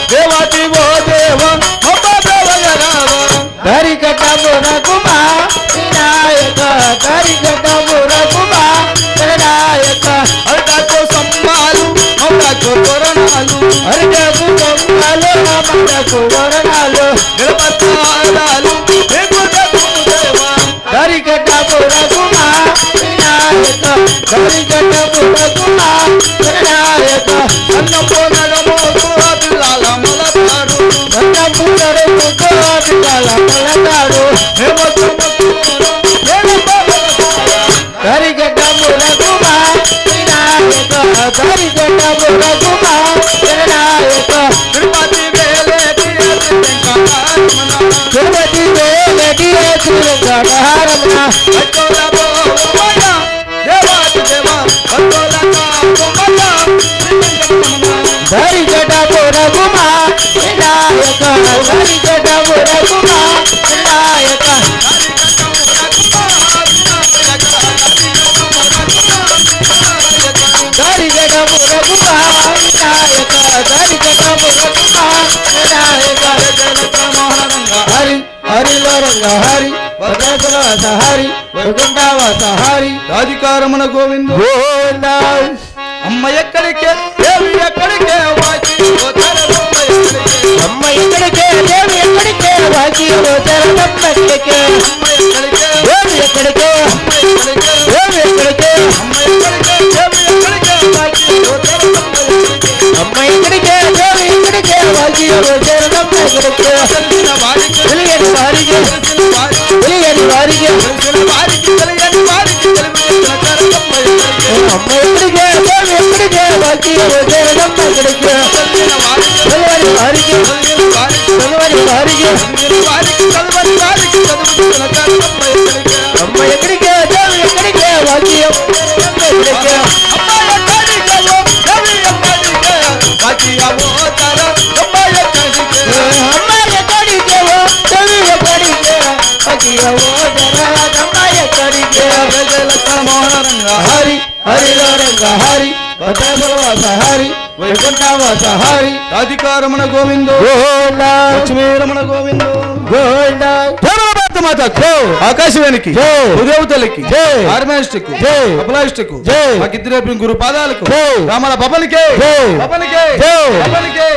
దేవాటి ఓ దేవ హరికట మురకుమా వినాయక హరికట మురకుమా వినాయక హరికో సమ్మాలు మౌలకు వరణాలు హరికకు సమ్మాలు మౌలకు వరణాలు గణపతారాలు హరికట మురకుమా వినాయక హరికట మురకుమా వినాయక అన్నపో నడమో పిల్లల మలతాడు అన్నపో నడమో పిల్లల మలతాడు హరికట మురకుమా వినాయక హరికట మురకుమా వినాయక తిరుపతి వేలేటి వెంకటరమణ అట్టోల బోమన దేవాది దేవ అట్టోల కామన హరికట మురకుమా వినాయక హరికట మురకుమా వినాయక హరికట మురకుమా వినాయక హరికట మురకుమా వినాయక హరి హరిలో రంగ హరి భద్రాచలవాస హరి వైకుంఠవాస హరి రాధికారమణ గోవింద గోవింద అమ్మ ఎక్కడికే దేవి ఎక్కడికే వాచి అమ్మ ఎక్కడికే దేవి ఎక్కడికే వాచి చరణమ్మ ఎక్కడికే అమ్మ ఎక్కడికే దేవి ఎక్కడికే దేవి ఎక్కడికే అమ్మ ఎక్కడికే దేవి ఎక్కడికే వాచి అమ్మ ఎక్కడికే దేవి ఎక్కడికే వాచి చరణమ్మ ఎక్కడికే తెలియని వారికి తెలియని వారికి తెలియని వారికి అమ్మ ఎక్కడికే దేవి ఎక్కడికే వాచి చరణమ్మ ఎక్కడికే తెలియని వారికి తెలియని వారికి అమ్మ ఎక్కడికే దేవి ఎక్కడికే వాచి ఎక్కడికే హరి హరిలో రంగ హరి భద్రాచలవాస హరి వైకుంఠవాస హరి రాధికారమణ గోవిందో లక్ష్మీరమణ గోవిందో గోవింద ఆకాశవాణికి ఉదేవతలకి ఆర్మాస్టిక్ అప్లాస్టిక్ మాకిద్దరు గురు పాదాలకు రామల బబలికే బబలికే బబలికే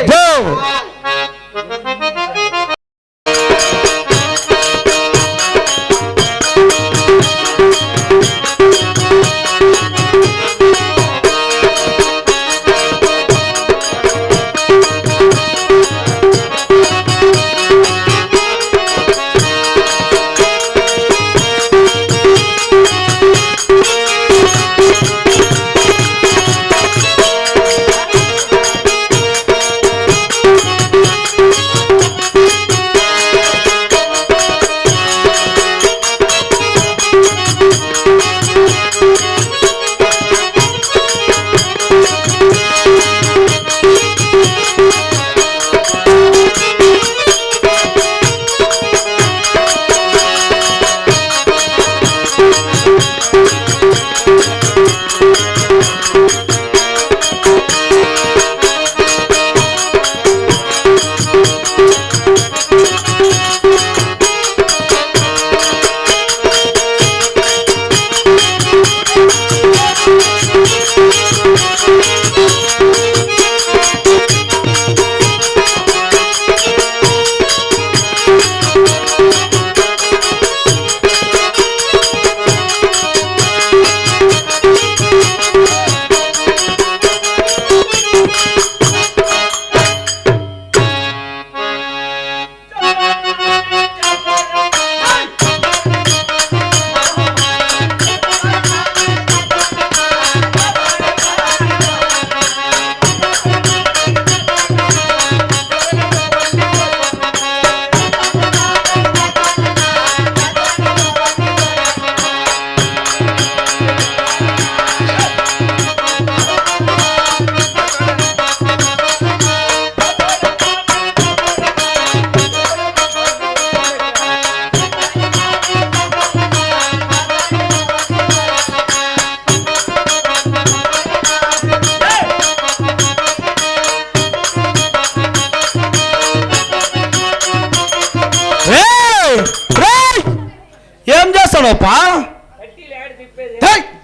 తిప్పుతున్నావుపా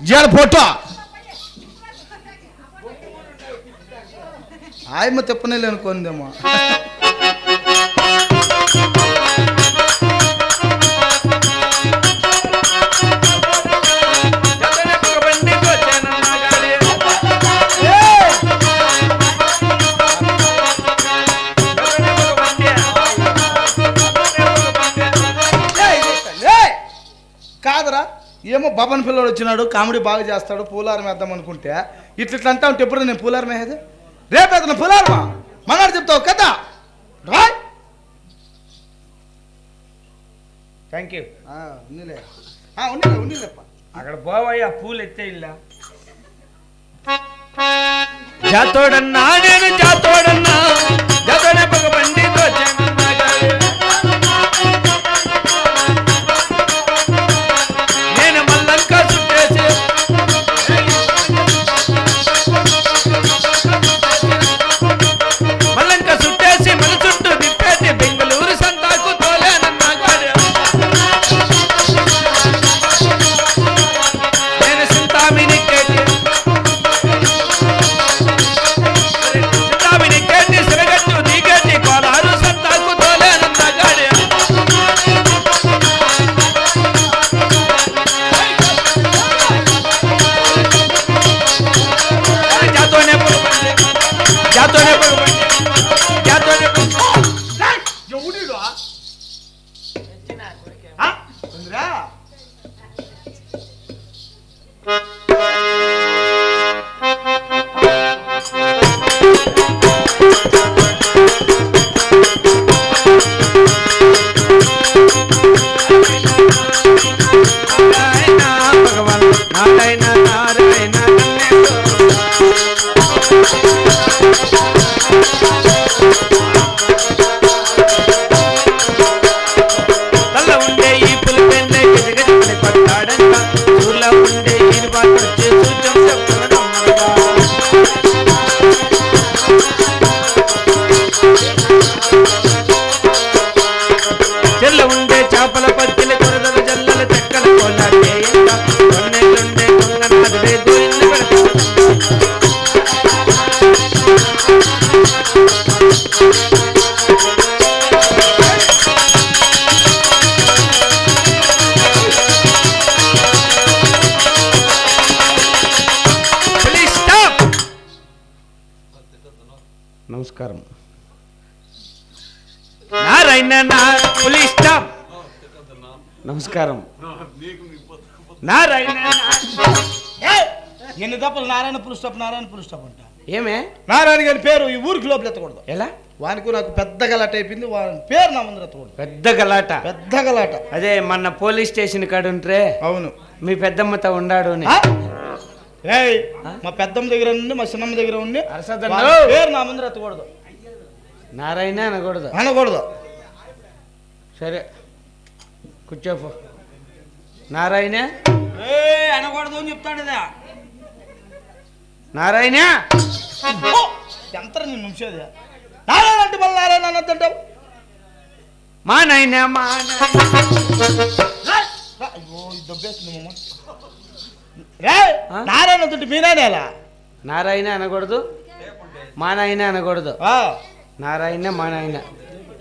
జీడ పొట్టు ఆయమ్మ తిప్పనేలే అనుకోందేమో కాదరా ఏమో బబన్ పిల్లడు వచ్చినాడు కామెడీ బాగా చేస్తాడు పూలారం వేద్దాం అనుకుంటే ఇట్లా అంటా ఉంటే ఎప్పుడు నేను పూలారం వేసేది రేపు అతను పూలారమా మనాడు చెప్తావు కదా థ్యాంక్ యూ ఉన్నిలే ఉన్నిలే ఉన్నిలేప్ప అక్కడ పోవయ్యా పూలు ఎత్తే ఇల్లా జాతోడన్నా నేను జాతోడన్నా జాతోడే పగ బండితో నేను మల్లంక చుట్టేసి మల్లంక చుట్టేసి మన చుట్టూ తిప్పేసి బెంగళూరు సంతాకు తోలేనన్నా గాడు నేను సింతామిని కేటి సిరగట్టు దిగట్టి కోలారు సంతాకు తోలేనన్నా గాడు జాతోనే పడుకోండి జాతోనే పడుకోండి జాతోనే ఎవడు నారాయణ భగవాన్ నారాయణ నారాయణ తల్ల ఉండే ఈ పులిపెండే గజగజమని పట్టాడంట ఊర్లో ఉండే ఈయన పాట వచ్చి సూచం చెప్తున్నాడు చెల్ల ఉండే చేపల పత్తిల కొరదల జల్లల చెక్కల కోలాటే కొన్నేళ్ళుండే కొంగనాథుడే గోయింది పెడతా ప్లీజ్ స్టాప్. నమస్కారం నారాయణ ప్లీజ్ స్టాప్. నమస్కారం నారాయణ ఎన్ని తప్పలు నారాయణ పులుస్టాప్ అంట ఏమే నారాయణ గారి పేరు ఈ ఊరికి లోపల ఎత్తకూడదు ఎలా వానికి నాకు పెద్ద గలాట అయిపోయింది వాని పేరు నా ముందర ఎత్తకూడదు పెద్ద గలాట పెద్ద గలాట అదే మొన్న పోలీస్ స్టేషన్ కాడ ఉంటే అవును మీ పెద్దమ్మతో ఉండాడు అని. ఏయ్ మా పెద్దమ్మ దగ్గర ఉండి మా చిన్నమ్మ దగ్గర ఉండి అరసదన్ను. వాని పేరు నా ముందర ఎత్తకూడదు నారాయణ అనకూడదు అనకూడదు సరే కూర్చోపో నారాయణ అనకూడదు అని చెప్తాడు ఇదా నారాయణ ఎంత నేను నుంచేది నారాయణ అంటే మళ్ళీ నారాయణ అన్నదంటావు మా నాయన మా అయ్యో ఇది దొబ్బేస్తుంది మమ్మ రే నారాయణ తోటి మీ నాయన ఎలా నారాయణ అనకూడదు మా నాయన అనకూడదు నారాయణ మా నాయన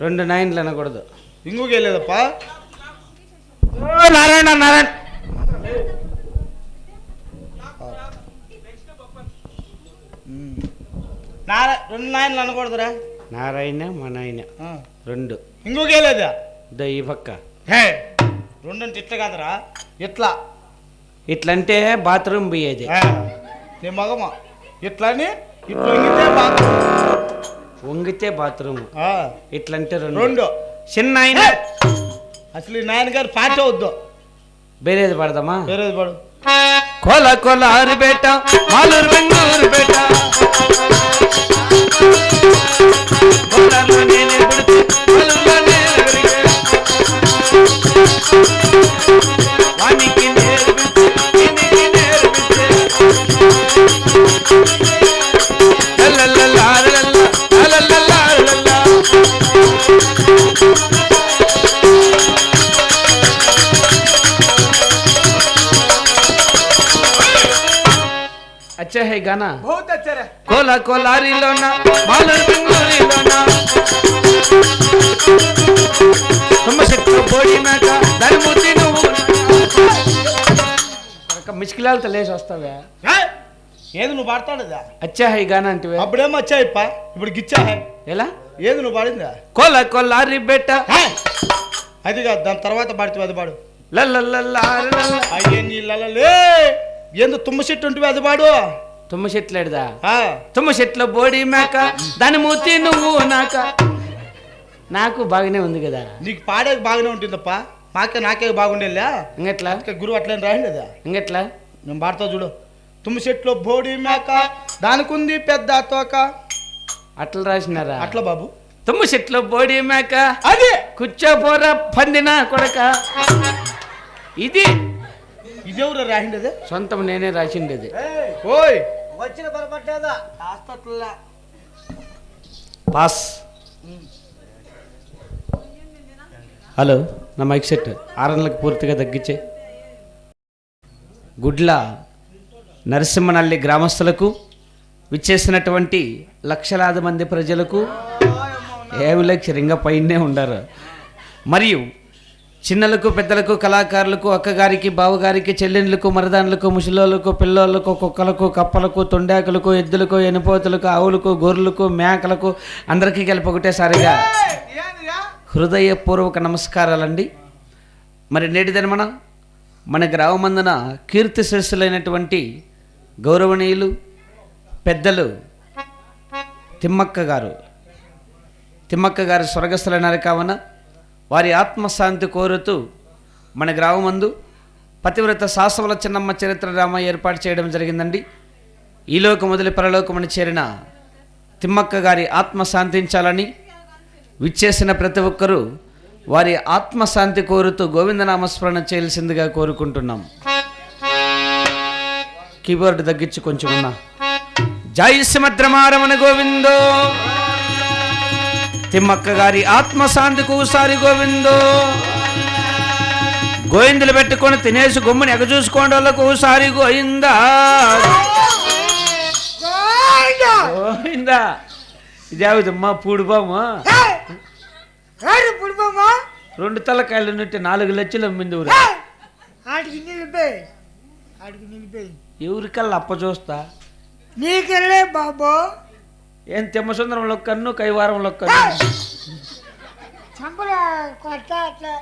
రెండు నాయనలు అనకూడదు ఇంకొక వెళ్ళేదప్ప నారాయణ నారాయణ రెండు నాయనలు అనకూడదురా నారాయణ మా నాయన రెండు ఇంకొక వెళ్ళేదా ఈ పక్క హే రెండు అంటే ఇట్లా కాదురా ఇట్లా ఇట్లంటే బాత్రూమ్ పోయేది నీ మగమా ఇట్లా అని ఇట్లా వంగితే బాత్రూమ్ వంగితే బాత్రూమ్ ఇట్లంటే రెండు రెండు చిన్న ఆయన అసలు ఈ నాయనగారు పాట వద్దు ಬೇರೆದು ಬಾಡ್ದಮ್ಮ ಬೇರೆದು ಬಾಡು ಕೋಲ ಕೋಲ ಆರು ಬೇಟ ಮಾಲೂರು ಬೆಂಗಳೂರು ಬೇಟ ಕೋಲಾರ್లో నేనే పుడితే మాలూరులో నేను పెరిగే వానికి నేర్పితే దీనికి నేర్పితే లల్లల్లా లల్లల్లా లల్లల్లా గానా बहुत अच्छा रे కోలా కోలారిలోన మాలూరు బెంగళూరులోన తుమ్మ చెట్టు పోడినాక దాని మూతి నువ్వు మిష్కిలాలతో లేచి వస్తావా ఏది నువ్వు పాడతాడుదా అచ్చా హై గానా అంటే అప్పుడేమో వచ్చాయిప్ప ఇప్పుడు గిచ్చా హై ఎలా ఏది నువ్వు పాడిందా కోలా కోలారి బెట్ట అది కాదు దాని తర్వాత పాడితే అది పాడు లల్లల్లల్లారలల్ల. అయ్యే నీళ్ళలే ఏందో తుమ్మ చెట్టు ఉంటుంది అది పాడు తుమ్మ చెట్లేడుదా ఆ, తుమ్మ చెట్ల బోడి మేక దాని మూతి నువ్వు నాక నాకు బాగానే ఉంది కదా నీకు పాడేకి బాగానే ఉంటుందప్ప నాకే బాగుండేలా ఇంకెట్లా గురువు అట్లేం రాయండి ఇంకెట్లా నేను పాడతా చూడు తుమ్మ చెట్లు బోడి మేక దానికుంది పెద్ద తోక అట్లా రాసినారా అట్లా బాబు తుమ్మ చెట్ల బోడి మేక అది కూర్చోపోరా పందిన కొడక ఇది ఇదెవరు రాయండి సొంతం నేనే రాసిండేది ఓయ్ వచ్చిన పొరపట్టేదా హాస్పిటల్లో పాస్ హలో నా మైక్ సెట్ 6 గంటలకు పూర్తిగా తగ్గించే గుడ్ల నరసింహనల్లి గ్రామస్తులకు విచ్చేసినటువంటి లక్షలాది మంది ప్రజలకు ఏమి లక్షలు ఇంకా పైనే ఉండారు మరియు చిన్నలకు పెద్దలకు కళాకారులకు అక్కగారికి బావగారికి చెల్లెళ్ళకు మరదానులకు ముసలోళ్ళకు పిల్లోళ్ళకు కుక్కలకు కప్పలకు తొండాకులకు ఎద్దులకు ఎనుపోతులకు ఆవులకు గొర్రెలకు మేకలకు అందరికీ కలిపి ఒకటేసారిగా హృదయపూర్వక నమస్కారాలండి. మరి నేటి దినమన మన గ్రామమందున కీర్తి శిరస్సులైనటువంటి గౌరవనీయులు పెద్దలు తిమ్మక్క గారు స్వర్గస్థులైనారు కావున వారి ఆత్మశాంతి కోరుతూ మన గ్రామమందు పతివ్రత శాసవల చిన్నమ్మ చరిత్ర డ్రామా ఏర్పాటు చేయడం జరిగిందండి. ఈ లోకం మొదలు పరలోకమని చేరిన తిమ్మక్క గారి ఆత్మ శాంతించాలని విచ్చేసిన ప్రతి ఒక్కరూ వారి ఆత్మశాంతి కోరుతూ గోవిందనామస్మరణ చేయాల్సిందిగా కోరుకుంటున్నాం. కీబోర్డు తగ్గించి కొంచెం ఉన్నా. జై శ్రీమద్రమారమణ గోవిందో, తిమ్మక్క గారి ఆత్మశాంతికి ఒకసారి గోవిందో, గోవిందులు పెట్టుకొని తినేసి గొమ్ముని ఎగచూసుకోండి వాళ్ళకు ఒకసారి గోవిందా గోవిందా. ఇదేవిదమ్మా పూడిపోమా 2 తలకాయలు ఉన్నట్టు 4 లక్షలు అమ్మింది ఊరు. ఎవరికల్లా అప్ప చూస్తా నీకెళ్ళే బాబు. ఏం తిమ్మసుందరంలో కన్ను కైవారంలో కన్ను చంపల కొట్ట అట్లా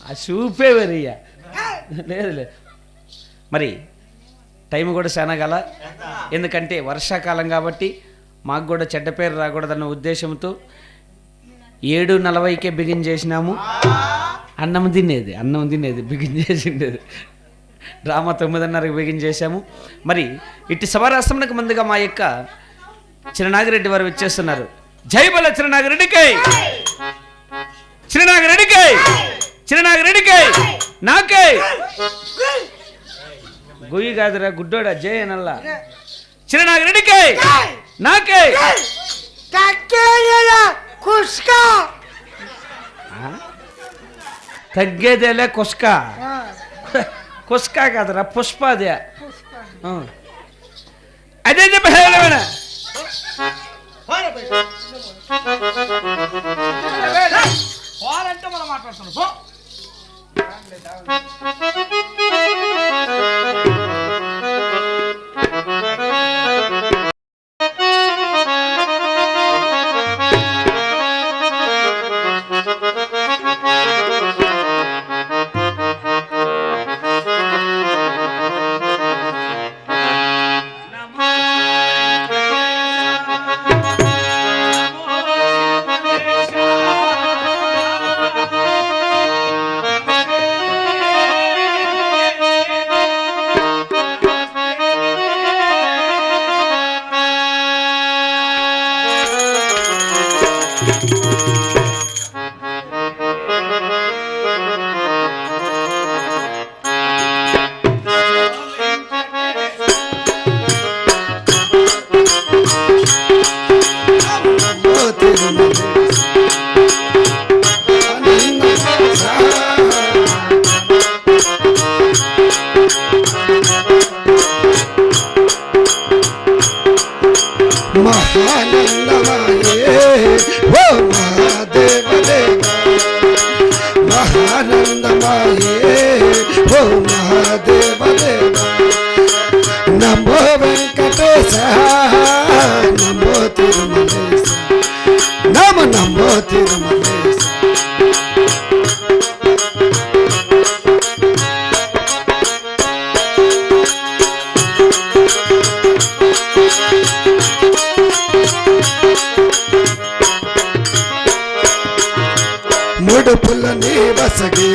ఆ చూపే వెరయ్యా లేదు. మరి టైం కూడా చాలా గల, ఎందుకంటే వర్షాకాలం కాబట్టి మాకు కూడా చెడ్డ పేరు రాకూడదన్న ఉద్దేశంతో 7:40కే బిగిన్ చేసినాము. అన్నం తినేది బిగిన్ చేసిండేది. డ్రామా 9:30కి బిగిన్ చేశాము. మరి ఇట్టి సభారాష్ట్రానికి ముందుగా మా యొక్క చిరనాగిరెడ్డి వారు వచ్చేస్తున్నారు. జై బల చిరనాగిరెడ్డికై, చిరనాగిరెడ్డికై నాకై గొయ్యి కాదురా గుడ్డోడా జై అనల్లా. చిరనాగిరెడ్డికై నాకై తగ్గేదేలే కుస్క కాదురా పుష్ప అదే అదే చెప్పేనా అంటే మనం మాట్లాడుతున్నాం. మహాదేవ దేవ నమో వెంకటేశ నమో తిరుమలేశ నమో తిరుమలేశ ముడుపుల నీ వసగే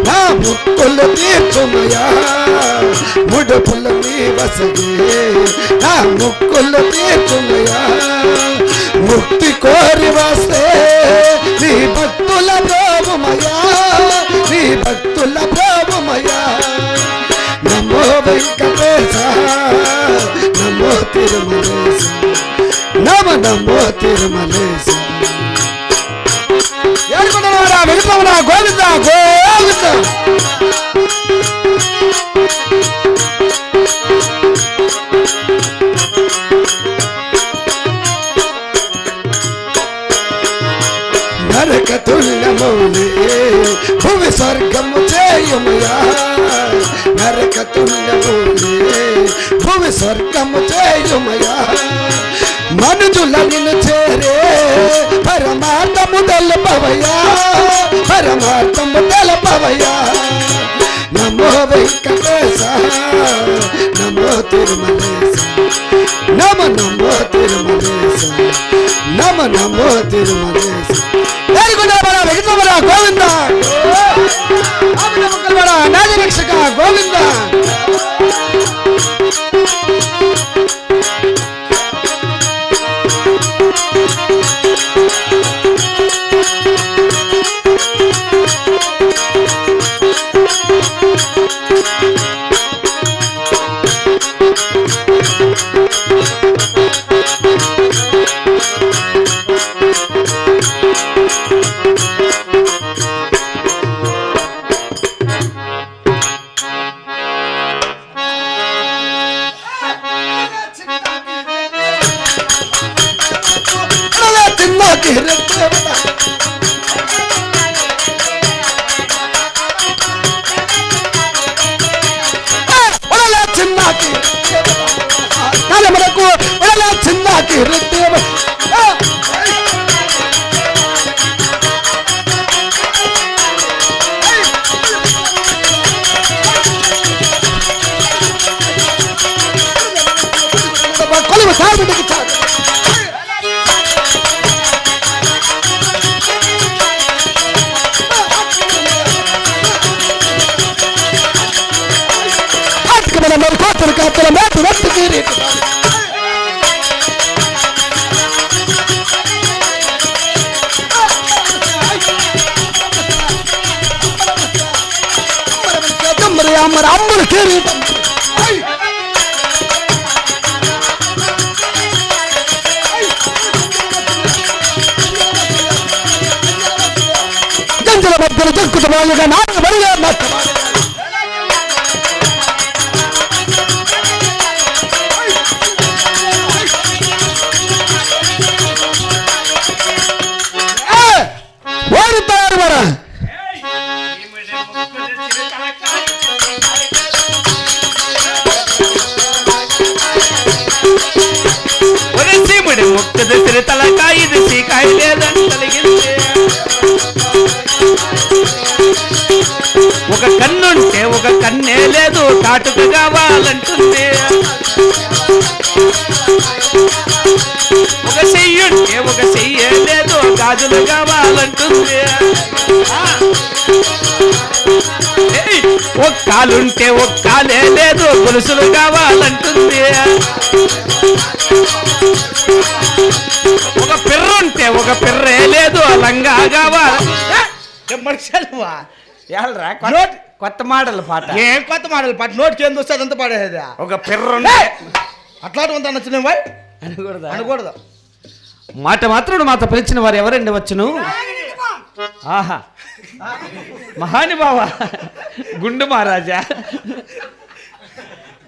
నా ముక్కులు తీర్చుమయా ముడుపుల నీ వసగే నా ముక్కులు తీర్చుమయా ముక్తి కోరి వస్తే నీ భక్తుల ప్రోమయా నీ భక్తుల ప్రోమయా నమో వెంకటేశ నమో తిరుమలేశ నమో తిరుమలేశ వెళుతామరా గోవింద గోవింద నరక తుల్యమౌలే భువి స్వర్గము చేయుమయా నరక తుల్యమౌలే భువి స్వర్గము చేయుమయా మనుజుల నిన్ను చేరే పరమార్థము తెలపవయ్యా పరమార్థము తెలపవయ్యా నమో వెంకటేశ నమో తిరుమలేశ నమో తిరుమలేశ నమో తిరుమలేశ గోవింద నాగరక్షక గోవింద ముక్కద తిరుతలకాయ ఇది సీకాయ లేదని కలిగింది ఒక కన్నుంటే ఒక కన్నే లేదు కాటుక కావాలంటుంది ఒక చెయ్యుంటే ఒక చెయ్యే లేదు గాజులు కావాలంటుంది ఒక కాలుంటే ఒక కాలే లేదు గొలుసులు కావాలంటుంది ఒక పిర్రుంటే ఒక పిర్రే లేదు లంగా కావాలి మనుషులువా ఎల్రా కొత్త మోడల్ పాట ఏం కొత్త మోడల్ పాట నోటికి ఏం వస్తే అదంతా పాడేది ఒక పిర్రు అట్లాంటి వంత నచ్చిన వాయ్ అనకూడదు అనకూడదు మాట మాత్రుడు మాత పిలిచిన వారు ఎవరండి వచ్చును ఆహా మహానుభావ గుండు మహారాజా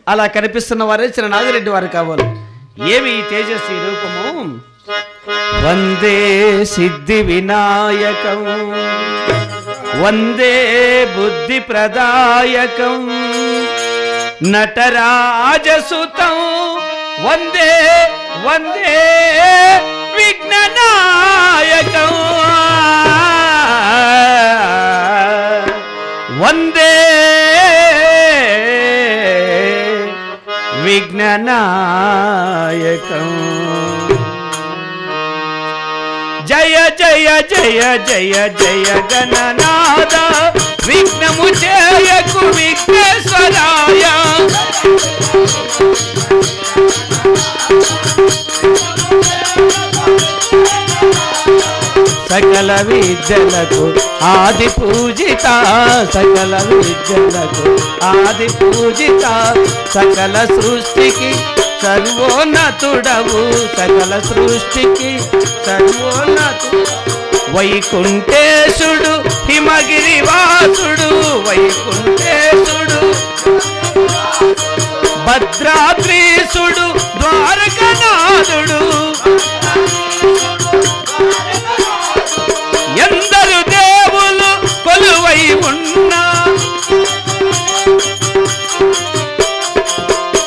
అలా కనిపిస్తున్న వారే చిన్న నాగిరెడ్డి వారు కావాలి ఏమి ఈ తేజస్వి రూపము వందే సిద్ధి వినాయకం వందే బుద్ధి ప్రదాయకం నటరాజసుతం వందే వందే విఘ్ననాయకం వందే విఘ్ననాయకం జయ జయ జయ జయ జయ గణనాద విఘ్నము చేయకు విఘ్నేశ్వరాయ సకల విద్యలకు ఆది పూజిత సకల విద్యలకు ఆది పూజిత సకల సృష్టికి సర్వోన్నతుడవు సకల సృష్టికి సర్వోన్నతుడు వైకుంఠేశుడు హిమగిరివాసుడు వైకుంఠేశుడు భద్రాద్రీసుడు ద్వారకనాథుడు ఎందరు దేవులు కొలువై ఉన్నా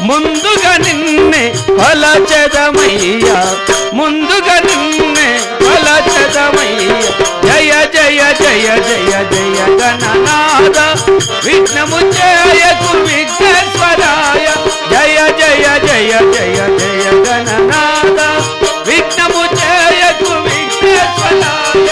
ముందుగా నిన్నే కొలచెదమయ్యా ముందుగా నిన్నే కొలచెదమయ్యా జయ జయ జయ జయ జయ గణనాద విఘ్నము చేయకు విఘ్నేశ్వరాయ జయ జయ జయ జయ జయ గణనాద విఘ్నము చేయకు విఘ్నేశ్వరాయ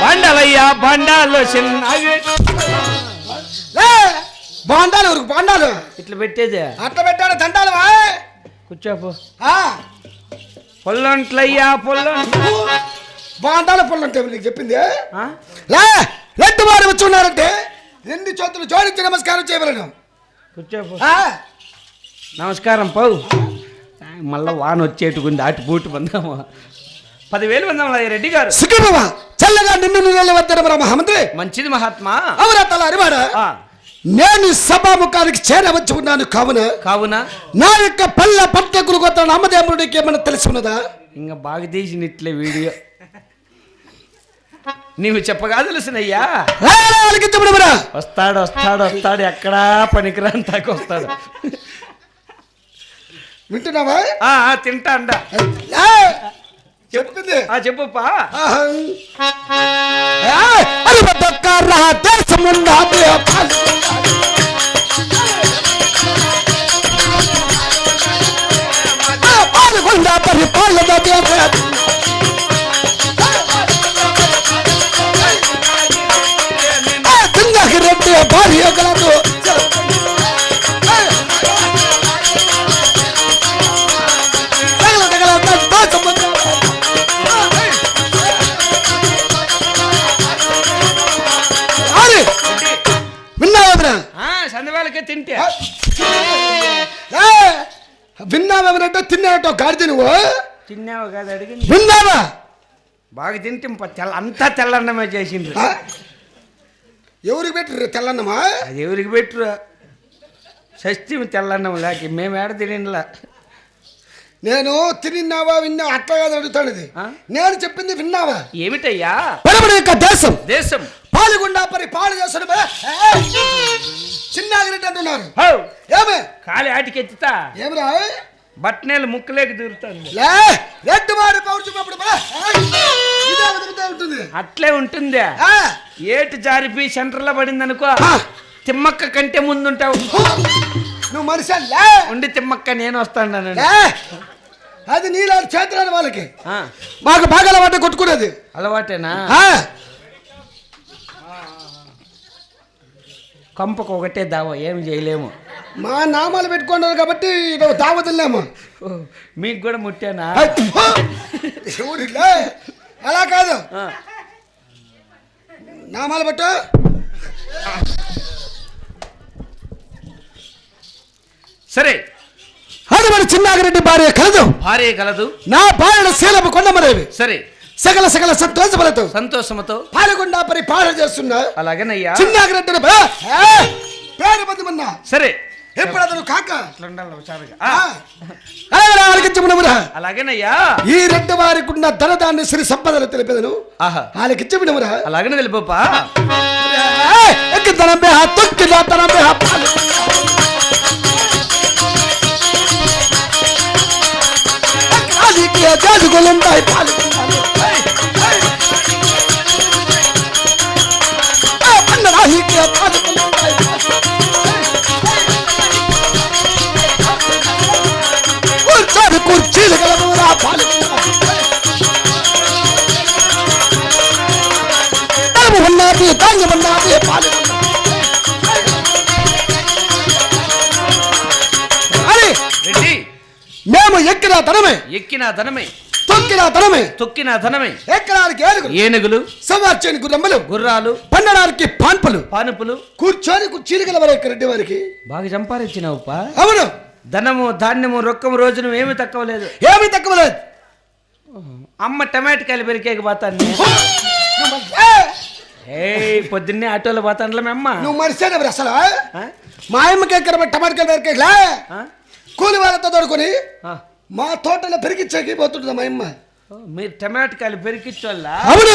బండలయ్యా బండాలు చిన్నవి బాండాలు ఊరికి బాండాలు ఇట్లా పెట్టేదే అట్లా పెట్టాడు దండాలు కూర్చోపు పొల్లంట్లయ్యా పొల్లంట్లు బాండాల పొలం అంటే నీకు చెప్పింది లే రెండు వారు వచ్చి ఉన్నారంటే రెండు చేతులు జోడించి నమస్కారం చేయవలను కూర్చోపు నమస్కారం పౌ మళ్ళా వాన వచ్చేటుకుంది అటు బూటు బందామా 10,000 బందాం రెడ్డి గారు సుఖబాబా చల్లగా నిన్ను నిలవద్దరు మహామంత్రి మంచిది మహాత్మా అవునా తల అరివాడా నేను సభాముఖానికి చేరవచ్చి ఉన్నాను కావున నా యొక్క పల్ల పట్టకులు కొత్త నామదేవుడికి ఏమన్నా తెలిసి ఉన్నదా ఇంకా బాగా తీసినట్లే వీడియో నీవు చెప్పగా తెలుసునయ్యా వస్తాడు వస్తాడు వస్తాడు ఎక్కడా పనికిరాంతాకి వస్తాడు వింటున్నావా తింటా అండ చెప్పింది చెప్పుపా రెడ్డి భార్య కలదు సందవేళకే తింటే విన్నావేమనంటే తిన్నావటో గాడిద నువ్వు తిన్నావు కాదు అడిగింది విన్నావా బాగా తింటే అంతా తెల్లన్నమే చేసిండ్రు ఎవరికి పెట్టరు తెల్లన్నమా అది ఎవరికి పెట్టరు షష్ఠి తెల్లన్నం లేక మేము ఏడ తినలా నేను తిన్నావా విన్నావా అట్లా కాదు అడుగుతాడు నేను చెప్పింది విన్నావా ఏమిటయ్యా పరమడి యొక్క దేశం దేశం పాలుగుండా పరి పాలు చేస్తాడు చిన్నాగిరెడ్డి అంటున్నారు ఏమే కాలి ఆటికెత్తుతా ఏమిరా బట్టనేలు ముక్కలేకి దూరుతాను రెడ్డి వారి పౌరుషప్పుడు ఉంటుంది అట్లే ఉంటుందా ఏటు జారిపి సెంటర్లో పడింది అనుకో తిమ్మక్క కంటే ముందుంటావు నువ్వు మనిషి ఉండి తిమ్మక్క నేను వస్తాను అది నీళ్ళ చేతులని వాళ్ళకి మాకు బాగా అలవాటు కొట్టుకునేది అలవాటేనా కంపకు ఒకటే దావ ఏమి చేయలేము మా నామాలు పెట్టుకున్నారు కాబట్టి దావతిల్లేము మీకు కూడా ముట్టానా అలా కాదు నామాలు పెట్టు సరే అది మన చిన్నాగిరెడ్డి భార్య కలదు నా భార్య శీలము కొండమరేవి సరే సకల సకల సంతోషములతో సంతోషముతో పాల్గొండా పరిపాలన చేస్తున్నా అలాగేనయ్యా చిన్నాగిరెడ్డి పేరు పొందమన్నా సరే ఎప్పుడు అతను కాక అట్లా ఉండాలి హుషారుగా. ఆలకించమనమురా అలాగేనయ్యా ఈ రెడ్డి వారికి ఉన్న ధనదాన్ని శ్రీ సంపదలు తెలిపేదను ఆహా ఆలకించమనమురా అలాగనే వెళ్ళిపోపా ఎక్కితనం బే తొక్కిలా తనం బే రాజకీయ జాజుగులుంటాయి పాల్గొంటారు రాజకీయ జాజుగులుంటాయి కూర్చొని కుర్చీలు గలవురా పాల్గొంటారు ఉన్నది ధాన్యం ఉన్నది పాల్గొంటారు రెడ్డి మేము ఎక్కిన ధనమే ఎక్కిన ధనమే తొక్కిన ధనమే తొక్కిన ధనమే ఎక్కడానికి ఏనుగులు ఏనుగులు సవార్చని గుర్రమ్మలు గుర్రాలు పండడానికి పాన్పులు పానుపులు కూర్చొని కుర్చీలు గలవరు రెడ్డి వారికి బాగా సంపాదించినావుపా అవును ధనము ధాన్యము రొక్కము రోజును ఏమి తక్కువ లేదు ఏమీ తక్కువ లేదు అమ్మ టమాటకాయలు పెరికేకి పోతాను ఏ పొద్దున్నే ఆటోలో పోతానులే అమ్మ నువ్వు మనిషి అసలు ఆ? మా అమ్మకి ఎక్కడ టమాటకాయ పెరికేలా ఆ? కూలి వాళ్ళతో తోడుకొని ఆ. మా తోటలో పెరిగిచ్చేకి పోతుంటుంది మా అమ్మ ఓ, మీరు టమాటకాయలు పెరికిచ్చోళ్ళ అవును